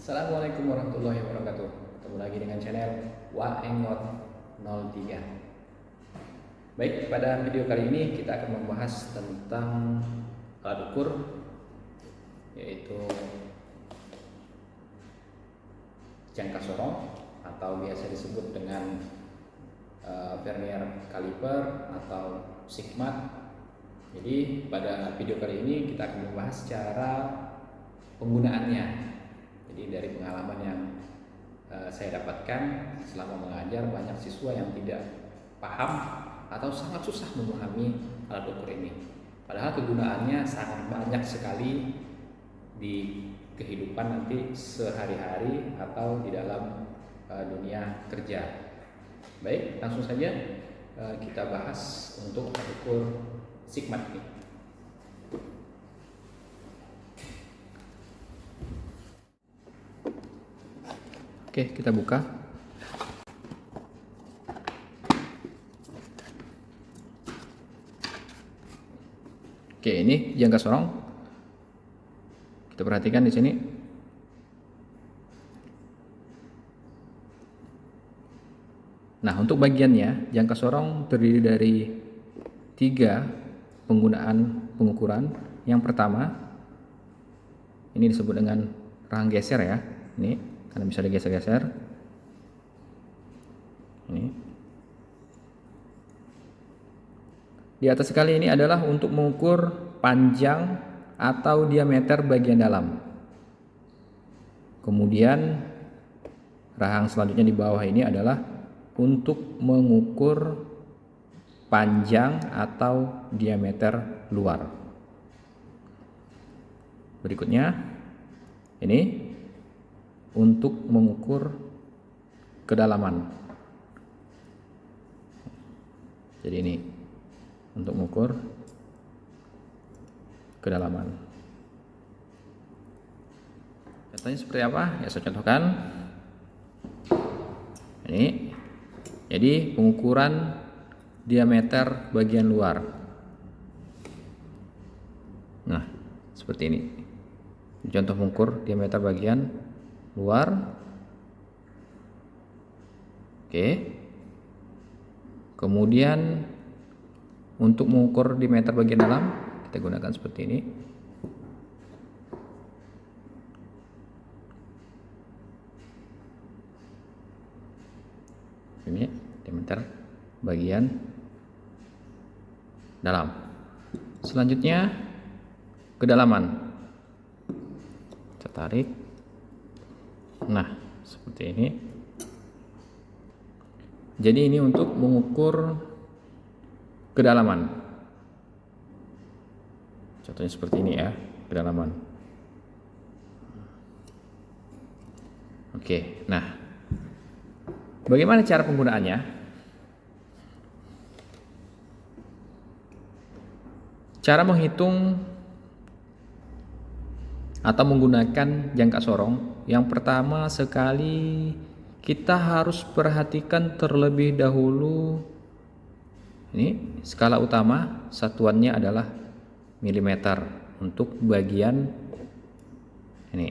Assalamualaikum warahmatullahi wabarakatuh. Ketemu lagi dengan channel Waengot 03. Baik, pada video kali ini kita akan membahas tentang alat ukur, yaitu jangka sorong atau biasa disebut dengan vernier caliper atau sigmat. Jadi pada video kali ini kita akan membahas cara penggunaannya. Jadi dari pengalaman yang saya dapatkan selama mengajar, banyak siswa yang tidak paham atau sangat susah memahami alat ukur ini. Padahal kegunaannya sangat banyak sekali di kehidupan nanti sehari-hari atau di dalam dunia kerja. Baik, langsung saja kita bahas untuk alat ukur sigmat ini. Oke, kita buka. Oke, ini jangka sorong. Kita perhatikan di sini. Nah, untuk bagiannya, jangka sorong terdiri dari 3 penggunaan pengukuran. Yang pertama, ini disebut dengan rahang geser ya. Ini karena bisa digeser-geser. Ini. Di atas sekali ini adalah untuk mengukur panjang atau diameter bagian dalam. Kemudian rahang selanjutnya di bawah ini adalah untuk mengukur panjang atau diameter luar. Berikutnya ini untuk mengukur kedalaman. Jadi ini untuk mengukur kedalaman. Contohnya seperti apa? Ya, saya contohkan. Ini. Jadi pengukuran diameter bagian luar. Nah, seperti ini. Contoh mengukur diameter bagian luar. Oke. Kemudian untuk mengukur diameter bagian dalam kita gunakan seperti ini. Ini diameter bagian dalam. Selanjutnya kedalaman. Kita tarik. Nah, seperti ini. Jadi ini untuk mengukur kedalaman. Contohnya seperti ini ya, kedalaman. Oke, nah, bagaimana cara penggunaannya? Cara menghitung atau menggunakan jangka sorong, yang pertama sekali kita harus perhatikan terlebih dahulu ini skala utama, satuannya adalah milimeter untuk bagian ini.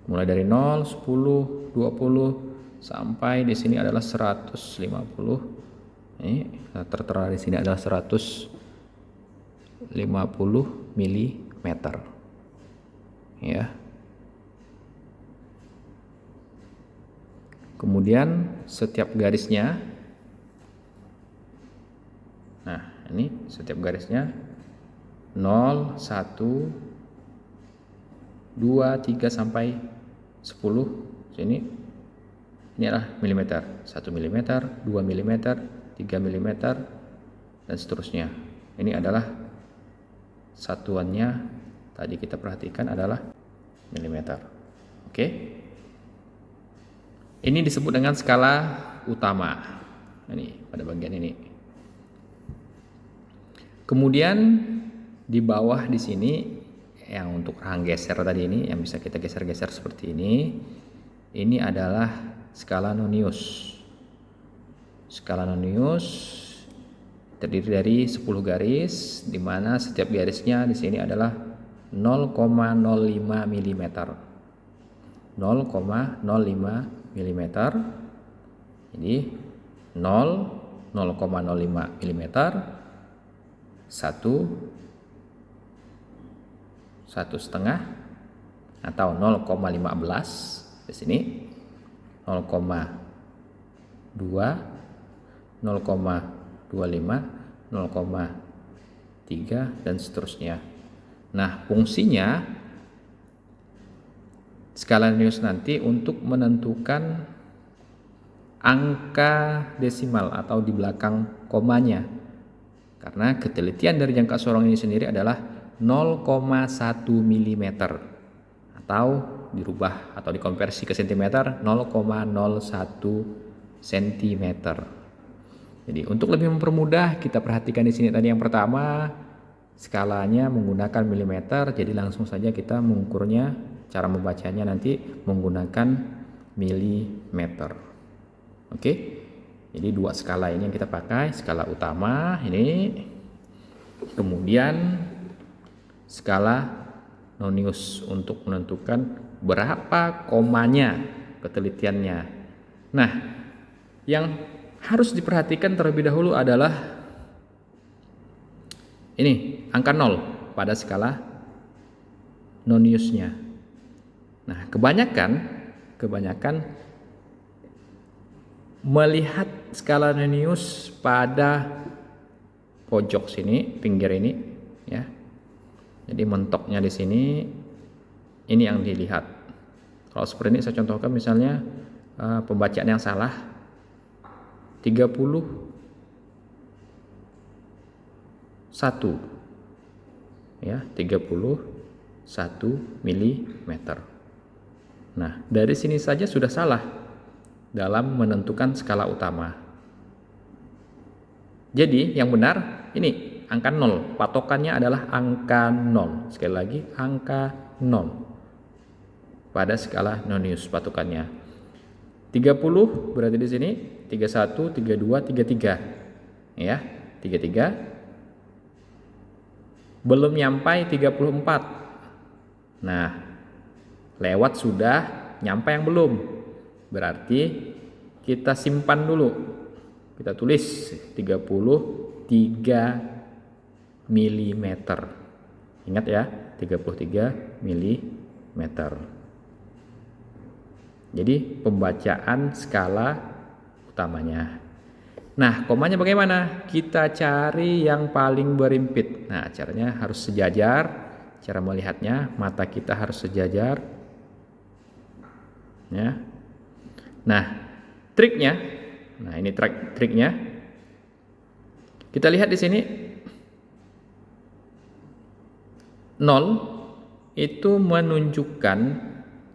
Mulai dari 0, 10, 20 sampai di sini adalah 150. Ini tertera di sini adalah 150 milimeter. Ya. Kemudian setiap garisnya, nah ini setiap garisnya 0, 1, 2, 3 sampai 10. Sini ini adalah milimeter, 1 milimeter, 2 milimeter, 3 milimeter, dan seterusnya. Ini adalah satuannya, tadi kita perhatikan adalah milimeter. Oke. Ini disebut dengan skala utama. Ini pada bagian ini. Kemudian di bawah di sini yang untuk rahang geser tadi ini yang bisa kita geser-geser seperti ini. Ini adalah skala nonius. Skala nonius terdiri dari 10 garis, di mana setiap garisnya di sini adalah 0,05 mm. 0,05 mm. Jadi 0,05 mm, 1,5 atau 0,15 di sini, 0,2, 0,25, 0,3 dan seterusnya. Nah, fungsinya skala Nonius nanti untuk menentukan angka desimal atau di belakang komanya. Karena ketelitian dari jangka sorong ini sendiri adalah 0,1 mm atau dirubah atau dikonversi ke cm 0,01 cm. Jadi untuk lebih mempermudah kita perhatikan di sini tadi yang pertama skalanya menggunakan milimeter, jadi langsung saja kita mengukurnya, cara membacanya nanti menggunakan milimeter. Oke. Jadi dua skala ini yang kita pakai, skala utama ini, kemudian skala Nonius untuk menentukan berapa komanya ketelitiannya. Nah, yang harus diperhatikan terlebih dahulu adalah ini angka 0 pada skala Noniusnya. Nah, kebanyakan melihat skala Nonius pada pojok sini, pinggir ini, ya. Jadi mentoknya di sini, ini yang dilihat. Kalau seperti ini saya contohkan misalnya pembacaan yang salah 31 ya, 31 mm. Nah, dari sini saja sudah salah dalam menentukan skala utama. Jadi yang benar ini angka 0, patokannya adalah angka 0. Sekali lagi, angka 0 pada skala Nonius patokannya. 30 berarti di sini 31, 32, 33. Ya, 33. Belum nyampai 34. Nah, lewat sudah, nyampe yang belum. Berarti kita simpan dulu. Kita tulis 33 mm. Ingat ya, 33 mm. Jadi pembacaan skala utamanya. Nah, komanya bagaimana? Kita cari yang paling berimpit. Nah, caranya harus sejajar. Cara melihatnya, mata kita harus sejajar. Ya. Nah, triknya. Nah, ini triknya. Kita lihat di sini 0 itu menunjukkan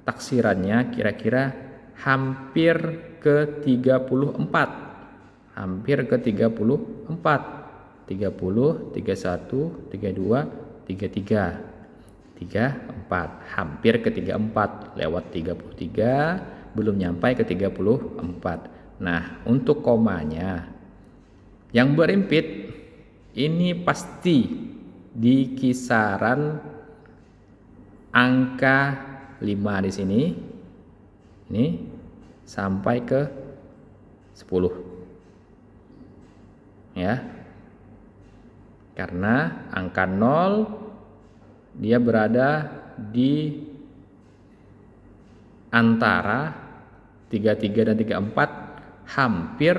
taksirannya kira-kira hampir ke 34. Hampir ke 34. 30, 31, 32, 33. 34. Hampir ke 34. Lewat 33, belum nyampai ke 34. Nah, untuk komanya yang berimpit ini pasti di kisaran angka 5 di sini. Ini sampai ke 10. Ya. Karena angka 0 dia berada di antara 33 dan 34, hampir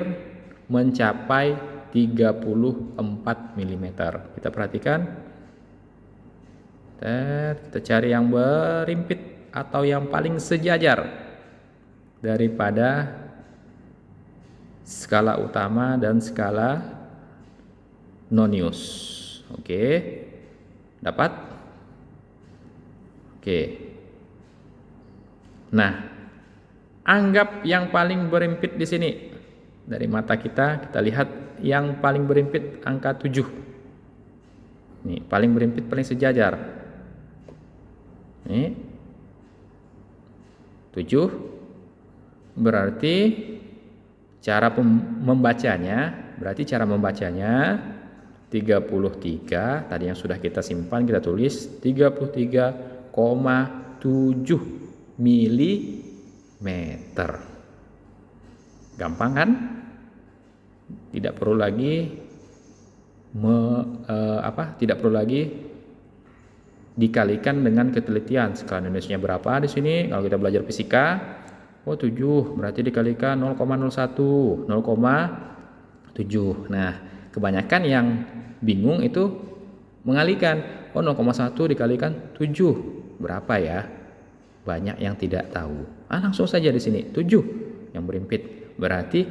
mencapai 34 mm. Kita perhatikan. Kita cari yang berimpit atau yang paling sejajar daripada skala utama dan skala Nonius. Oke. Dapat? Oke. Nah, anggap yang paling berimpit di sini. Dari mata kita lihat yang paling berimpit angka 7. Nih, paling berimpit, paling sejajar. Nih. 7. Berarti cara membacanya, 33 tadi yang sudah kita simpan, kita tulis 33,7 mm. Gampang kan? Tidak perlu lagi tidak perlu lagi dikalikan dengan ketelitian. Skala Noniusnya berapa di sini? Kalau kita belajar fisika, 7 berarti dikalikan 0,01, 0,7. Nah, kebanyakan yang bingung itu mengalihkan. 0,1 dikalikan 7 berapa ya? Banyak yang tidak tahu. Langsung saja di sini 7 yang berimpit. Berarti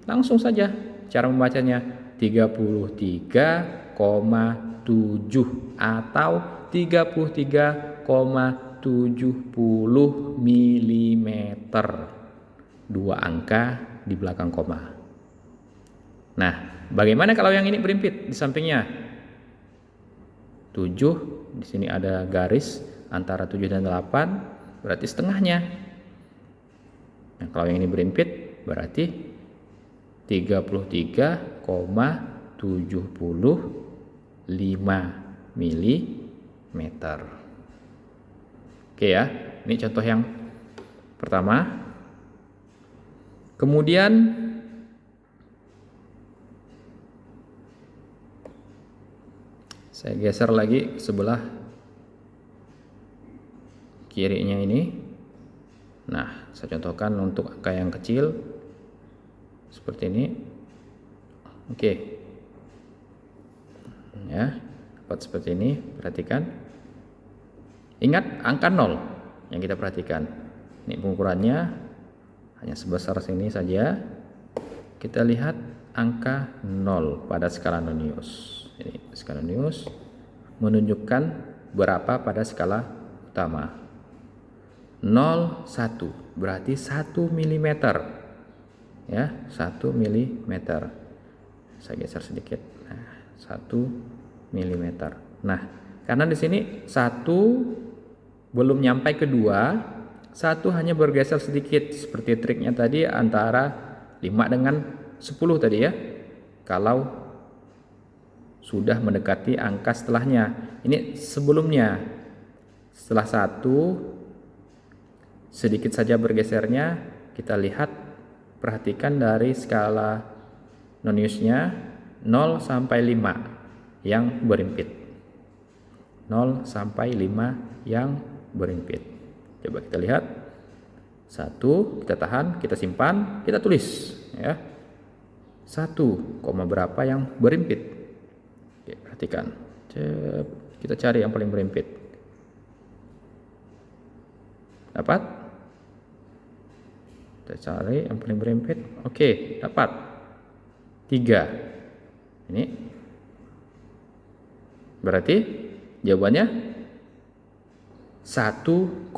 langsung saja cara membacanya 33,7 atau 33,70 mm. 2 angka di belakang koma. Nah, bagaimana kalau yang ini berimpit di sampingnya? 7, di sini ada garis antara 7 dan 8, berarti setengahnya. Nah, kalau yang ini berimpit berarti 33,75 mm. Oke ya, ini contoh yang pertama. Kemudian saya geser lagi ke sebelah kirinya ini. Nah, saya contohkan untuk angka yang kecil seperti ini. Oke. Ya, dapat seperti ini, perhatikan. Ingat angka 0 yang kita perhatikan. Ini pengukurannya hanya sebesar sini saja. Kita lihat angka 0 pada skala Nonius. Ini skala Nonius menunjukkan berapa pada skala utama. 0, 1 berarti 1 mm. Ya, 1 mm. Saya geser sedikit. Nah, 1 mm. Nah, karena di sini 1 belum nyampai ke 2, 1 hanya bergeser sedikit seperti triknya tadi antara 5 dengan 10 tadi ya. Kalau sudah mendekati angka setelahnya. Ini sebelumnya. Setelah 1 sedikit saja bergesernya, kita lihat, perhatikan dari skala Noniusnya 0 sampai 5 yang berimpit. 0 sampai 5 yang berimpit. Coba kita lihat. 1 kita tahan, kita simpan, kita tulis ya. 1, berapa yang berimpit. Oke, perhatikan. Kita cari yang paling berimpit. Dapat? Kita cari yang paling berimpit. Oke, dapat 3. Ini berarti jawabannya 1,30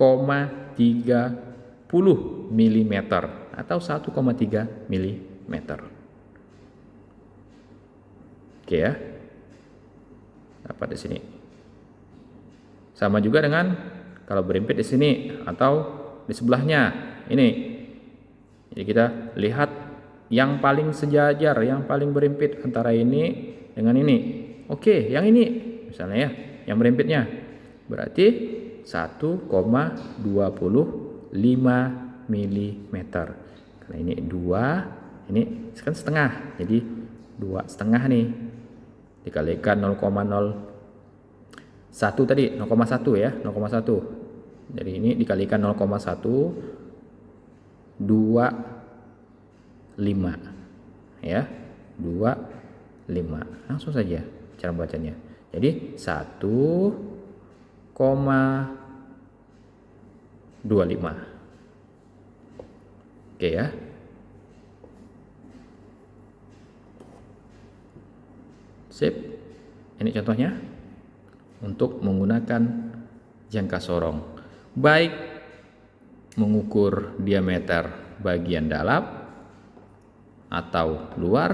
mm atau 1,3 mm. Oke ya. Dapat di sini. Sama juga dengan kalau berimpit di sini atau di sebelahnya. Ini. Jadi kita lihat yang paling sejajar, yang paling berimpit antara ini dengan ini. Oke, yang ini misalnya ya, yang berimpitnya berarti 1,25 mm. Karena ini 2, ini kan setengah, jadi 2,5 nih dikalikan 0,01 tadi, 0,1 ya, 0,1. Jadi ini dikalikan 0,1, 25 ya, 25. Langsung saja cara bacanya. Jadi 1,25. Oke ya. Sip. Ini contohnya untuk menggunakan jangka sorong, baik mengukur diameter bagian dalam atau luar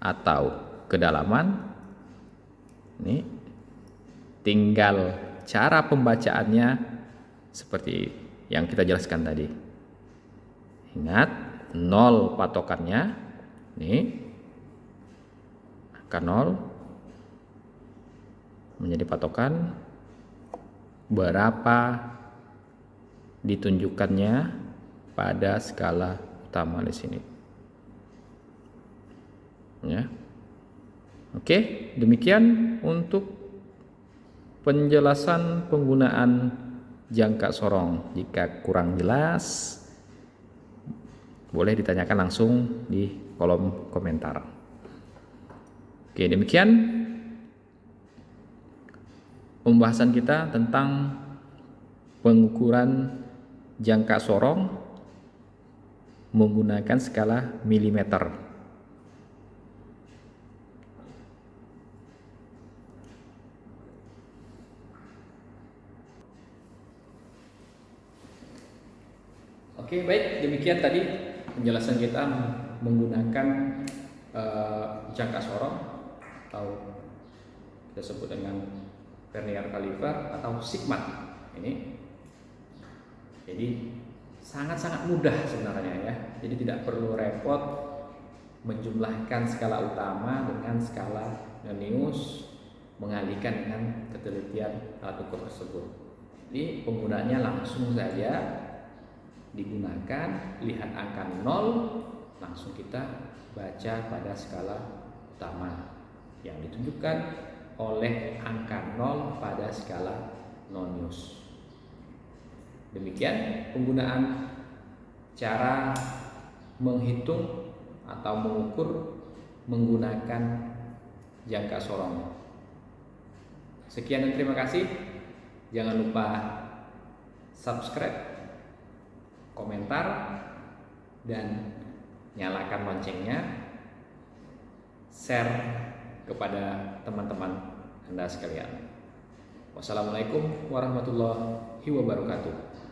atau kedalaman. Ini tinggal cara pembacaannya seperti yang kita jelaskan tadi. Ingat, 0 patokannya. Nih, angka 0 menjadi patokan. Berapa ditunjukkannya pada skala utama di sini. Ya. Oke, demikian untuk penjelasan penggunaan jangka sorong. Jika kurang jelas, boleh ditanyakan langsung di kolom komentar. Oke, demikian pembahasan kita tentang pengukuran jangka sorong menggunakan skala milimeter. Oke, baik, demikian tadi penjelasan kita menggunakan jangka sorong atau kita sebut dengan vernier caliper atau sigmat ini. Jadi sangat-sangat mudah sebenarnya ya. Jadi tidak perlu repot menjumlahkan skala utama dengan skala Nonius, mengalihkan dengan ketelitian alat ukur tersebut. Jadi penggunaannya langsung saja digunakan, lihat angka 0, langsung kita baca pada skala utama yang ditunjukkan oleh angka 0 pada skala Nonius. Demikian penggunaan cara menghitung atau mengukur menggunakan jangka sorong. Sekian dan terima kasih. Jangan lupa subscribe, komentar, dan nyalakan loncengnya, share kepada teman-teman Anda sekalian. Wassalamualaikum warahmatullahi wabarakatuh.